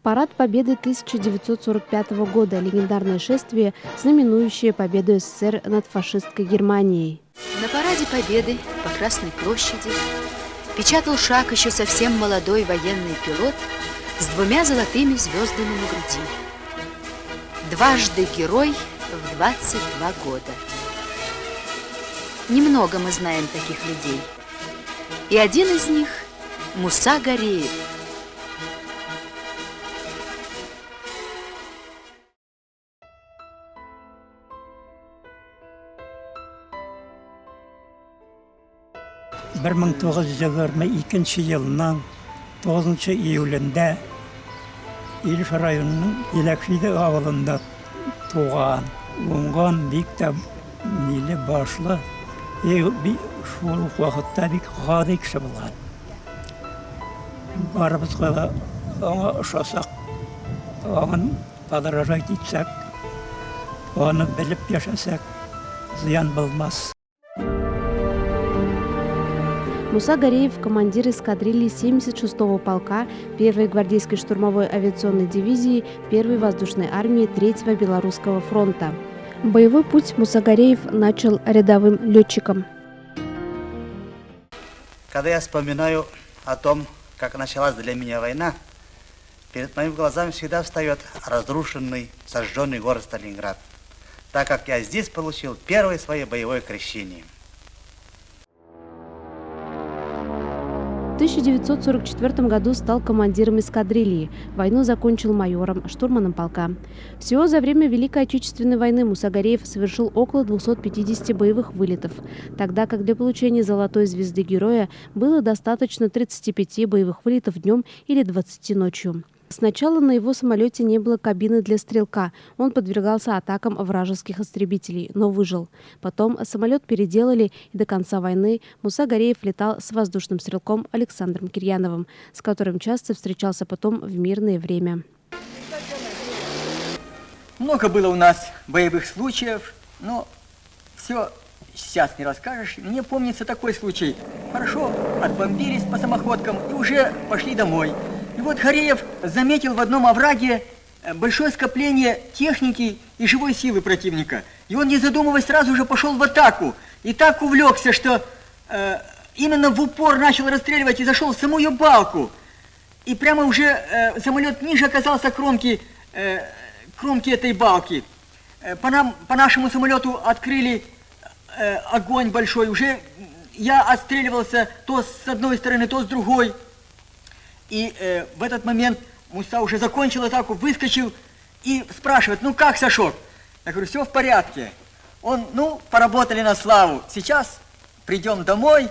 Парад Победы 1945 года – легендарное шествие, знаменующее победу СССР над фашистской Германией. На параде Победы по Красной площади печатал шаг еще совсем молодой военный пилот с 2 золотыми звездами на груди. Дважды герой в 22 года. Немного мы знаем таких людей. И один из них – Муса Гареев. Бір 1922 жылының 9 июлінде Илиш районының Еләкшиді ауылында туған. Оңған бик нелі башлы, шул уақытта бик ғади кіші болған. Барыбызға оңа ұшасақ, оңын подражать етсек, оны біліп яшасақ, зиян болмас. Муса Гареев – командир эскадрильи 76-го полка 1-й гвардейской штурмовой авиационной дивизии 1-й воздушной армии 3-го Белорусского фронта. Боевой путь Муса Гареев начал рядовым летчиком. Когда я вспоминаю о том, как началась для меня война, перед моими глазами всегда встает разрушенный, сожженный город Сталинград, так как я здесь получил первое свое боевое крещение. В 1944 году стал командиром эскадрильи. Войну закончил майором, штурманом полка. Всего за время Великой Отечественной войны Муса Гареев совершил около 250 боевых вылетов, тогда как для получения золотой звезды героя было достаточно 35 боевых вылетов днем или 20 ночью. Сначала на его самолете не было кабины для стрелка. Он подвергался атакам вражеских истребителей, но выжил. Потом самолет переделали, и до конца войны Муса Гареев летал с воздушным стрелком Александром Кирьяновым, с которым часто встречался потом в мирное время. Много было у нас боевых случаев, но все сейчас не расскажешь. Мне помнится такой случай. Хорошо отбомбились по самоходкам и уже пошли домой. И вот Гареев заметил в одном овраге большое скопление техники и живой силы противника. И он, не задумываясь, сразу же пошел в атаку. И так увлекся, что именно в упор начал расстреливать и зашел в саму ее балку. И прямо уже самолет ниже оказался кромки этой балки. По нашему самолету открыли огонь большой. Уже я отстреливался то с одной стороны, то с другой. И в этот момент Муса уже закончил атаку, выскочил и спрашивает: ну как, Сашок? Я говорю: все в порядке. Он: ну, поработали на славу, сейчас придем домой.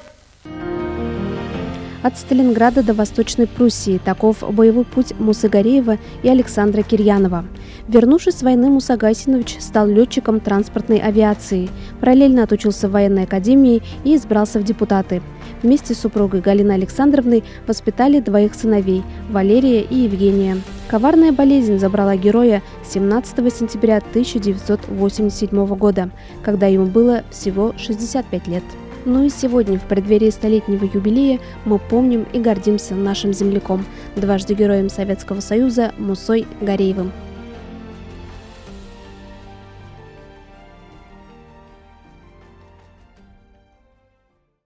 От Сталинграда до Восточной Пруссии – таков боевой путь Мусы Гареева и Александра Кирьянова. Вернувшись с войны, Муса Гайсинович стал летчиком транспортной авиации, параллельно отучился в военной академии и избрался в депутаты. Вместе с супругой Галиной Александровной воспитали 2 сыновей – Валерия и Евгения. Коварная болезнь забрала героя 17 сентября 1987 года, когда ему было всего 65 лет. Ну и сегодня, в преддверии столетнего юбилея, мы помним и гордимся нашим земляком, дважды героем Советского Союза Мусой Гареевым.